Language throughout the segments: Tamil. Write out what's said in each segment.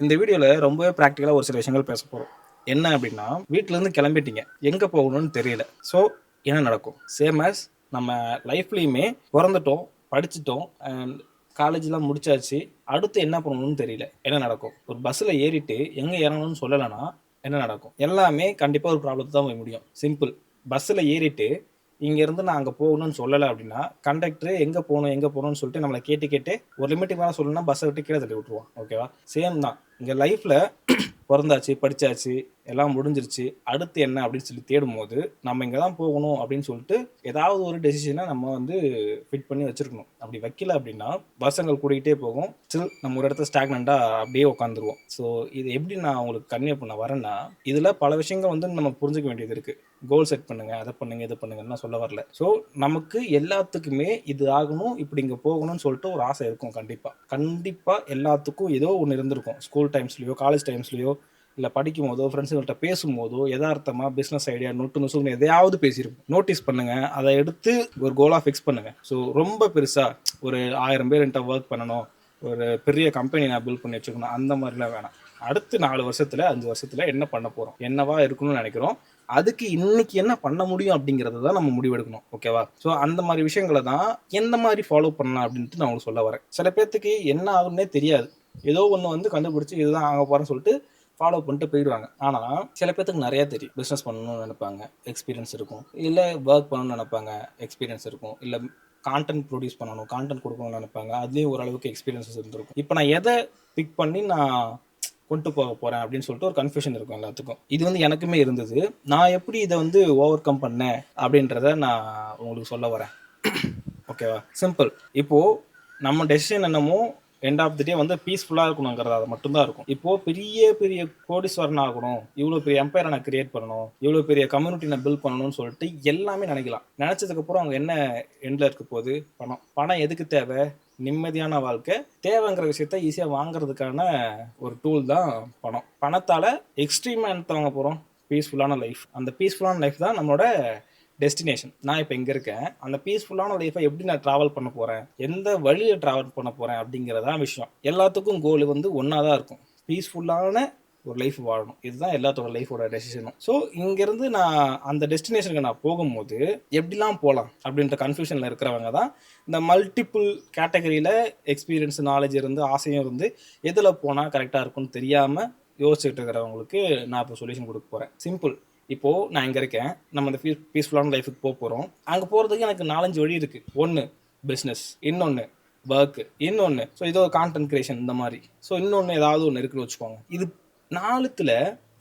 இந்த வீடியோல ரொம்பவே ப்ராக்டிக்கலா ஒரு சில விஷயங்கள் பேச போறோம். என்ன அப்படின்னா, வீட்லருந்து கிளம்பிட்டீங்க. எங்க போகணும்னு தெரியல. ஸோ, என்ன நடக்கும்? சேம் ஆஸ் நம்ம லைஃப்லயுமே பொறந்துட்டோம், படிச்சுட்டோம், காலேஜ்லாம் முடிச்சாச்சு. அடுத்து என்ன பண்ணணும்னு தெரியல. என்ன நடக்கும்? ஒரு பஸ்ஸில ஏறிட்டு எங்க இறங்கணும்னு சொல்லலன்னா, என்ன நடக்கும்? எல்லாமே கண்டிப்பா ஒரு ப்ராப்ளத்த தான் போய் முடியும். சிம்பிள். பஸ்ஸில ஏறிட்டு இங்கேருந்து நான் அங்க போகணும்னு சொல்லல அப்படின்னா, கண்டக்டர் எங்க போணும், எங்க போணும்னு சொல்லிட்டு நம்மள கேட்டு, கேட்டு ஒரு லிமிட்டுக்கு மேல சொல்லணும்னா பஸ்ஸ விட்டு கீழ தள்ளி விட்டுருவான். ஓகேவா? சேம் தான். இங்க லைஃப்ல பொறந்தாச்சு, படிச்சாச்சு, எல்லாம் முடிஞ்சிருச்சு. அடுத்து என்ன அப்படின்னு சொல்லி தேடும்போது, நம்ம இங்க தான் போகணும் அப்படின்னு சொல்லிட்டு, ஏதாவது ஒரு டெசிஷன நம்ம வந்து ஃபிட் பண்ணி வச்சிருக்கணும். அப்படி வைக்கல அப்படின்னா, வருஷங்கள் கூடிக்கிட்டே போகும். ஸ்டில் நம்ம ஒரு இடத்துல ஸ்டாக்னன்ட்டா அப்படியே உட்காந்துருவோம். ஸோ, இது எப்படி நான் உங்களுக்கு கன்வே பண்ண வரேன்னா, இதுல பல விஷயங்கள் வந்து நம்ம புரிஞ்சுக்க வேண்டியது இருக்கு. கோல் செட் பண்ணுங்க, அத பண்ணுங்க, இத பண்ணுங்கன்னு நான் சொல்ல வரல. ஸோ, நமக்கு எல்லாத்துக்குமே இது ஆகணும், இப்படி இங்க போகணும்னு சொல்லிட்டு ஒரு ஆசை இருக்கும் கண்டிப்பா. கண்டிப்பா எல்லாத்துக்கும் ஏதோ ஒண்ணு இருந்திருக்கும். ஸ்கூல் டைம்ஸ்லயோ, காலேஜ் டைம்ஸ்லயோ, இல்ல படிக்கும்போதோ, ஃப்ரெண்ட்ஸுங்கள்ட்ட பேசும்போதோ, எதார்த்தமா பிசினஸ் ஐடியா நொட்டு நொசுக்குன்னு எதையாவது பேசியிருப்போம். நோட்டீஸ் பண்ணுங்க. அத எடுத்து ஒரு கோலா ஃபிக்ஸ் பண்ணுங்க. ஸோ, ரொம்ப பெருசா ஒரு 1000 பேர் என்ட்ட வொர்க் பண்ணணும், ஒரு பெரிய கம்பெனி நான் பில்ட் பண்ணி வச்சுக்கணும், அந்த மாதிரிலாம் வேணாம். அடுத்து 4 வருஷத்துல, 5 வருஷத்துல என்ன பண்ண போறோம்? என்னவா இருக்கணும்னு நினைக்கிறோம்? அதுக்கு இன்னைக்கு என்ன பண்ண முடியும் அப்படிங்கிறத தான் நம்ம முடிவெடுக்கணும். ஓகேவா? ஸோ அந்த மாதிரி விஷயங்கள தான் எந்த மாதிரி ஃபாலோ பண்ணலாம் அப்படின்ட்டு நான் உங்களுக்கு சொல்ல வரேன். சில பேர்த்துக்கு என்ன ஆகும்னே தெரியாது. ஏதோ ஒண்ணு வந்து கண்டுபிடிச்சு இதுதான் ஆக போறேன்னு சொல்லிட்டு ஃபாலோ பண்ணிட்டு போயிடுவாங்க. ஆனா சில பேர்த்துக்கு நிறைய தெரியும். பிசினஸ் பண்ணணும்னு நினைப்பாங்க, எக்ஸ்பீரியன்ஸ் இருக்கும். இல்ல ஒர்க் பண்ணணும்னு நினைப்பாங்க, எக்ஸ்பீரியன்ஸ் இருக்கும். இல்ல கான்டென்ட் ப்ரொடியூஸ் பண்ணணும், கான்டென்ட் கொடுக்கணும்னு நினைப்பாங்க. அதுலேயும் ஓரளவுக்கு எக்ஸ்பீரியன்ஸஸ் இருந்திருக்கும். இப்போ நான் எதை பிக் பண்ணி நான் கொண்டு போக போறேன் அப்படின்னு சொல்லிட்டு ஒரு கன்ஃபியூஷன் இருக்கும் எல்லாத்துக்கும். இது வந்து எனக்குமே இருந்தது. நான் எப்படி இதை வந்து ஓவர் கம் பண்ணேன் அப்படின்றத நான் உங்களுக்கு சொல்ல வரேன். ஓகேவா? சிம்பிள். இப்போ நம்ம டெசிஷன் என்னமோ எண்ட் ஆஃப் தி டே வந்து பீஸ்ஃபுல்லாக இருக்கணுங்கிறது அது மட்டும்தான் இருக்கும். இப்போ பெரிய பெரிய கோடீஸ்வரன் ஆகணும், இவ்வளோ பெரிய எம்பையரை நான் கிரியேட் பண்ணணும், இவ்வளோ பெரிய கம்யூனிட்டி நான் பில்ட் பண்ணணும்னு சொல்லிட்டு எல்லாமே நினைக்கலாம். நினைச்சதுக்கப்புறம் அவங்க என்ன எண்டில் இருக்க போகுது? பணம். பணம் எதுக்கு தேவை? நிம்மதியான வாழ்க்கை. தேவைங்கிற விஷயத்த ஈஸியாக வாங்குறதுக்கான ஒரு டூல் தான் பணம். பணத்தால் எக்ஸ்ட்ரீமாக என்ன வாங்க போகிறோம்? பீஸ்ஃபுல்லான லைஃப். அந்த பீஸ்ஃபுல்லான லைஃப் தான் நம்மளோட டெஸ்டினேஷன். நான் இப்போ எங்கே இருக்கேன், அந்த பீஸ்ஃபுல்லான லைஃப்பை எப்படி நான் ட்ராவல் பண்ண போகிறேன், எந்த வழியில் ட்ராவல் பண்ண போகிறேன் அப்படிங்கிறதான் விஷயம். எல்லாத்துக்கும் கோல் வந்து ஒன்றா தான் இருக்கும். பீஸ்ஃபுல்லான ஒரு லைஃப் வாழணும். இதுதான் எல்லாத்தோட லைஃபோட டெசிஷனும். ஸோ இங்கேருந்து நான் அந்த டெஸ்டினேஷனுக்கு நான் போகும்போது எப்படிலாம் போகலாம் அப்படின்ற கன்ஃபியூஷனில் இருக்கிறவங்க தான் இந்த மல்டிபிள் கேட்டகரியில் எக்ஸ்பீரியன்ஸ், நாலேஜ் இருந்து, ஆசையும் இருந்து எதில் போனால் கரெக்டாக இருக்கும்னு தெரியாமல் யோசிச்சுட்டு இருக்கிறவங்களுக்கு நான் இப்போ சொல்யூஷன் கொடுக்க போகிறேன். சிம்பிள். இப்போது நான் இங்கே இருக்கேன், நம்ம இந்த பீஸ்ஃபுல்லான லைஃபுக்கு போகிறோம். அங்கே போகிறதுக்கு எனக்கு 4-5 வழி இருக்குது. ஒன்று பிஸ்னஸ், இன்னொன்று ஒர்க்கு, இன்னொன்று ஸோ இதோ கான்டென்ட் கிரியேஷன் இந்த மாதிரி. ஸோ இன்னொன்று ஏதாவது ஒன்று இருக்குன்னு வச்சுக்கோங்க. இது 4த்துல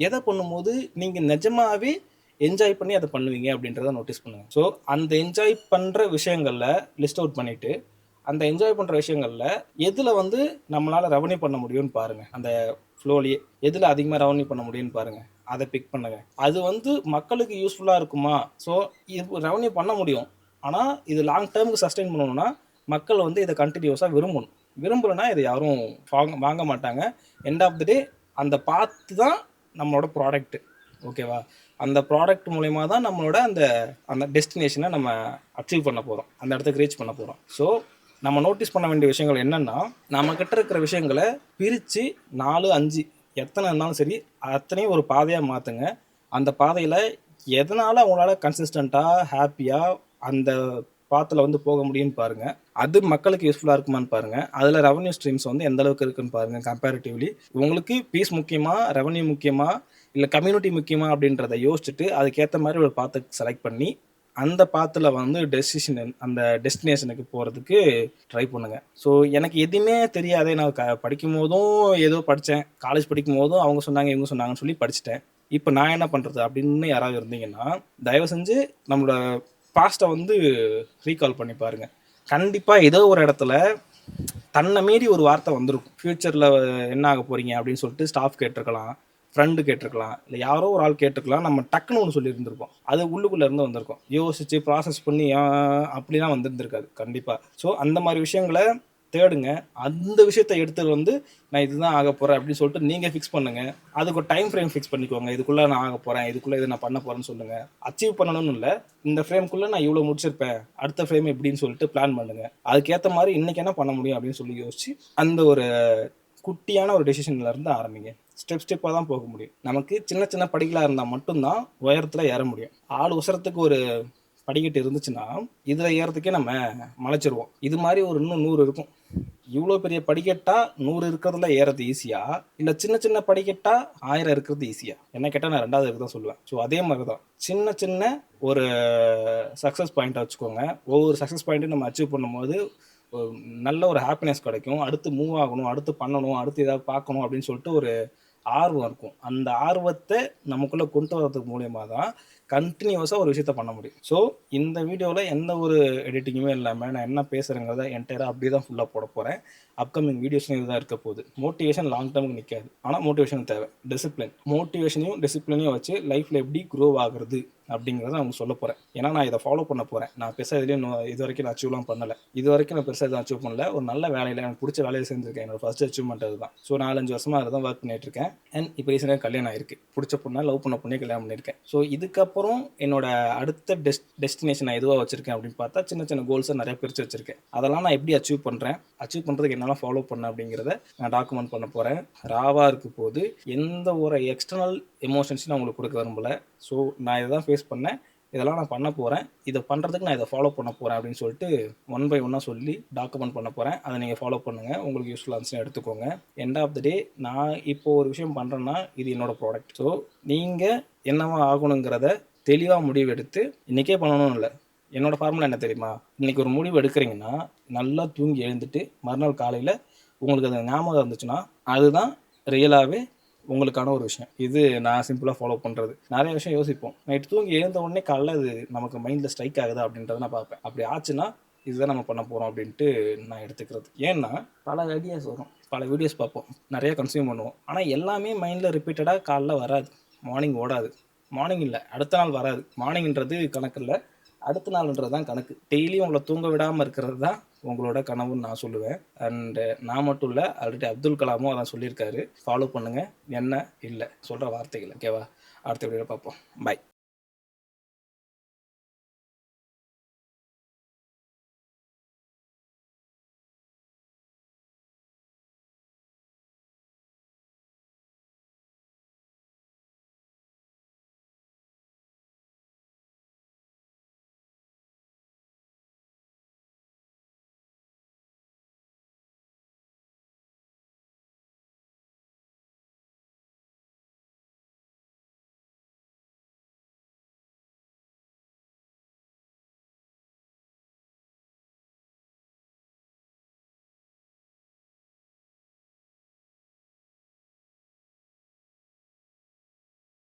எதை பண்ணும்போது நீங்கள் நிஜமாவே என்ஜாய் பண்ணி அதை பண்ணுவீங்க அப்படின்றத நோட்டீஸ் பண்ணுங்கள். ஸோ அந்த என்ஜாய் பண்ணுற விஷயங்களில் லிஸ்ட் அவுட் பண்ணிவிட்டு, அந்த என்ஜாய் பண்ணுற விஷயங்களில் எதில் வந்து நம்மளால் ரெவன்யூ பண்ண முடியும்னு பாருங்கள். அந்த ஃப்ளோலியே எதில் அதிகமாக ரெவன்யூ பண்ண முடியும்னு பாருங்கள். அதை பிக் பண்ணுங்க. அது வந்து மக்களுக்கு யூஸ்ஃபுல்லாக இருக்குமா? ஸோ இது ரெவன்யூ பண்ண முடியும். ஆனால் இது லாங் டேர்முக்கு சஸ்டெயின் பண்ணணும்னா மக்கள் வந்து இதை கண்டினியூஸாக விரும்பணும். விரும்பலைன்னா இதை யாரும் வாங்க மாட்டாங்க. எண்ட் ஆஃப் த டே அந்த பார்த்து தான் நம்மளோட ப்ராடக்ட்டு. ஓகேவா? அந்த ப்ராடக்ட் மூலயமா தான் நம்மளோட அந்த அந்த டெஸ்டினேஷனை நம்ம அச்சீவ் பண்ண போகிறோம், அந்த இடத்துக்கு ரீச் பண்ண போகிறோம். ஸோ நம்ம நோட்டீஸ் பண்ண வேண்டிய விஷயங்கள் என்னென்னா, நம்மக்கிட்ட இருக்கிற விஷயங்களை பிரித்து 4, 5 எத்தனை இருந்தாலும் சரி அத்தனையும் ஒரு பாதையாக மாற்றுங்க. அந்த பாதையில் எதனால் அவங்களால கன்சிஸ்டண்ட்டாக ஹாப்பியாக அந்த பாத்தில் வந்து போக முடியும்னு பாருங்கள். அது மக்களுக்கு யூஸ்ஃபுல்லாக இருக்குமான்னு பாருங்கள். அதில் ரெவன்யூ ஸ்ட்ரீம்ஸ் வந்து எந்த அளவுக்கு இருக்குன்னு பாருங்கள். கம்பேரிட்டிவ்லி உங்களுக்கு பீஸ் முக்கியமா, ரெவன்யூ முக்கியமா, இல்லை கம்யூனிட்டி முக்கியமா அப்படின்றத யோசிச்சுட்டு அதுக்கேற்ற மாதிரி ஒரு பாத்தை செலக்ட் பண்ணி அந்த பாத்தில் வந்து அந்த டெஸ்டினேஷனுக்கு போகிறதுக்கு ட்ரை பண்ணுங்கள். ஸோ எனக்கு எதுவுமே தெரியாதே, நான் படிக்கும் போதும் ஏதோ படித்தேன், காலேஜ் படிக்கும் போதும் அவங்க சொன்னாங்க இவங்க சொன்னாங்கன்னு சொல்லி படிச்சுட்டேன். இப்போ நான் என்ன பண்ணுறது அப்படின்னு யாராவது இருந்தீங்கன்னா, தயவு செஞ்சு நம்மளோட பாஸ்ட்டை வந்து ரீகால் பண்ணி பாருங்கள். கண்டிப்பாக ஏதோ ஒரு இடத்துல தன்னை மீறி ஒரு வார்த்தை வந்திருக்கும். ஃப்யூச்சரில் என்ன ஆக போகிறீங்க அப்படின்னு சொல்லிட்டு ஸ்டாஃப் கேட்டிருக்கலாம், ஃப்ரெண்டு கேட்டிருக்கலாம், இல்லை யாரோ ஒரு ஆள் கேட்டிருக்கலாம். நம்ம டக்குன்னு ஒன்று சொல்லியிருந்திருப்போம். அது உள்ளுக்குள்ளே இருந்து வந்திருக்கும். யோசித்து ப்ராசஸ் பண்ணி அப்படிலாம் வந்திருந்திருக்காது கண்டிப்பாக. ஸோ அந்த மாதிரி விஷயங்களை தேடுங்க. அந்த விஷயத்தை எடுத்துகிட்டு வந்து நான் இதுதான் ஆக போகிறேன் அப்படின்னு சொல்லிட்டு நீங்கள் ஃபிக்ஸ் பண்ணுங்கள். அதுக்கு ஒரு டைம் ஃப்ரேம் ஃபிக்ஸ் பண்ணிக்கோங்க. இதுக்குள்ளே நான் ஆக போகிறேன், இதுக்குள்ளே இது நான் பண்ண போகிறேன்னு சொல்லுங்கள். அச்சீவ் பண்ணணும்னு இல்லை, இந்த ஃப்ரேம்குள்ளே நான் இவ்வளோ முடிச்சிருப்பேன், அடுத்த ஃப்ரேம் எப்படின்னு சொல்லிட்டு பிளான் பண்ணுங்கள். அதுக்கேற்ற மாதிரி இன்றைக்கி என்ன பண்ண முடியும் அப்படின்னு சொல்லி யோசிச்சு அந்த ஒரு குட்டியான ஒரு டெசிஷன்லேருந்து ஆரம்பிங்க. ஸ்டெப்பாக தான் போக முடியும். நமக்கு சின்ன சின்ன படிகளாக இருந்தால் மட்டும்தான் உயரத்தில் ஏற முடியும். ஆள் உசரத்துக்கு ஒரு படிக்கட்டு இருந்துச்சுன்னா இதில் ஏறதுக்கே நம்ம மலைச்சிருவோம். இது மாதிரி ஒரு இன்னும் 100 இருக்கும். இவ்வளோ பெரிய படிக்கட்டா 100 இருக்கிறதுல ஏறது ஈஸியா, இல்லை சின்ன சின்ன படிக்கட்டா 1000 இருக்கிறது ஈஸியா? என்ன கேட்டால் நான் 2வது தான் சொல்லுவேன். ஸோ அதே மாதிரி தான் சின்ன சின்ன ஒரு சக்ஸஸ் பாயிண்ட்டை வச்சுக்கோங்க. ஒவ்வொரு சக்ஸஸ் பாயிண்ட்டும் நம்ம அச்சீவ் பண்ணும்போது நல்ல ஒரு ஹாப்பினஸ் கிடைக்கும். அடுத்து மூவ் ஆகணும், அடுத்து பண்ணணும், அடுத்து ஏதாவது பார்க்கணும் அப்படின்னு சொல்லிட்டு ஒரு ஆர்வம் இருக்கும். அந்த ஆர்வத்தை நமக்குள்ளே கொண்டு வரதுக்கு மூலியமாக தான் கண்டினியூஸாக ஒரு விஷயத்த பண்ண முடியும். ஸோ இந்த வீடியோவில் எந்த ஒரு எடிட்டிங்குமே இல்லாமல் நான் என்ன பேசுகிறேங்கிறத என்டையராக அப்படியே தான் ஃபுல்லாக போட போகிறேன். அப்கமிங் வீடியோஸ்லையும் இதுதான் இருக்க போகுது. மோட்டிவேஷன் லாங் டேர்முக்கு நிற்காது, ஆனால் மோட்டிவேஷன் தேவை. டிசிப்ளின், மோட்டிவேஷனையும் டிசிப்ளினையும் வச்சு லைஃப்பில் எப்படி க்ரோ ஆகுறது அப்படிங்கிறத அவங்க சொல்ல போகிறேன். ஏன்னா நான் இதை ஃபாலோ பண்ண போகிறேன். நான் பெருசாக இதுலேயும் இது வரைக்கும் நான் அச்சீவ்லாம் பண்ணலை. இது வரைக்கும் நான் பெருசாக எதுவும் அச்சீவ் பண்ணல. ஒரு நல்ல வேலையில் எனக்கு பிடிச்ச வேலையை செஞ்சுருக்கேன். என்னோட ஃபர்ஸ்ட் அச்சீவ்மெண்ட் அது தான். ஸோ 4-5 வருஷமாக அதை தான் ஒர்க் பண்ணிட்டு இருக்கேன். அண்ட் இப்போ ரீசெண்டாக கல்யாணம் ஆயிருக்கு. பிடிச்ச பொண்ணை லவ் பண்ண பொண்ணே கல்யாணம் பண்ணியிருக்கேன். ஸோ இதுக்கப்புறம் என்னோட அடுத்த டெஸ்டினேஷன் நான் எதுவாக வச்சுருக்கேன் அப்படின்னு பார்த்தா சின்ன சின்ன கோல்ஸை நிறைய பிரித்து வச்சுருக்கேன். அதெல்லாம் நான் எப்படி அச்சீவ் பண்ணுறதுக்கு என்னெல்லாம் ஃபாலோ பண்ணேன் அப்படிங்கிறத நான் டாக்குமெண்ட் பண்ண போகிறேன். ராவாக இருக்க போது எந்த ஒரு எக்ஸ்டர்னல் எமோஷன்ஸையும் நான் உங்களுக்கு கொடுக்க விரும்பலை. ஸோ நான் இதை தான் ஃபேஸ் பண்ணேன், இதெல்லாம் நான் பண்ண போகிறேன், இதை பண்ணுறதுக்கு நான் இதை ஃபாலோ பண்ண போகிறேன் அப்படின்னு சொல்லிட்டு 1 by 1 சொல்லி டாக்குமெண்ட் பண்ண போகிறேன். அதை நீங்கள் ஃபாலோ பண்ணுங்கள். உங்களுக்கு யூஸ்ஃபுல்லாக இருந்துச்சுன்னா எடுத்துக்கோங்க. எண்ட் ஆஃப் த டே நான் இப்போது ஒரு விஷயம் பண்ணுறேன்னா இது என்னோடய ப்ராடக்ட். ஸோ நீங்கள் என்னவா ஆகணுங்கிறத தெளிவாக முடிவு எடுத்து இன்றைக்கே பண்ணணும்னு இல்லை. என்னோடய ஃபார்முலா என்ன தெரியுமா? இன்றைக்கி ஒரு முடிவு எடுக்கிறீங்கன்னா நல்லா தூங்கி எழுந்துட்டு மறுநாள் காலையில் உங்களுக்கு அது ஞாபகம் இருந்துச்சுன்னா அதுதான் ரியலாகவே உங்களுக்கான ஒரு விஷயம். இது நான் சிம்பிளாக ஃபாலோ பண்ணுறது. நிறைய விஷயம் யோசிப்போம். நைட்டு தூங்கி எழுந்த உடனே காலைல அது நமக்கு மைண்டில் ஸ்ட்ரைக் ஆகுதா அப்படின்றத நான் பார்ப்பேன். அப்படி ஆச்சுன்னா இதுதான் நம்ம பண்ண போகிறோம் அப்படின்ட்டு நான் எடுத்துக்கிறது. ஏன்னா பல ஐடியாஸ் வரும், பல வீடியோஸ் பார்ப்போம், நிறைய கன்சியூம் பண்ணுவோம். ஆனால் எல்லாமே மைண்டில் ரிப்பீட்டடாக காலைல வராது, மார்னிங் ஓடாது. மார்னிங் இல்லை, அடுத்த நாள் வராது. மார்னிங்ன்றது கணக்கு இல்லை, அடுத்த நாள்ன்றது தான் கணக்கு. டெய்லியும் உங்களை தூங்க விடாமல் இருக்கிறது தான் உங்களோட கனவுன்னு நான் சொல்லுவேன். அண்டு நான் மட்டும் இல்லை, ஆல்ரெடி அப்துல் கலாமும் அதான் சொல்லியிருக்காரு. ஃபாலோ பண்ணுங்கள், என்ன இல்லை சொல்கிற வார்த்தைகள். ஓகேவா? அடுத்த வீடியோவில் பார்ப்போம். பாய்.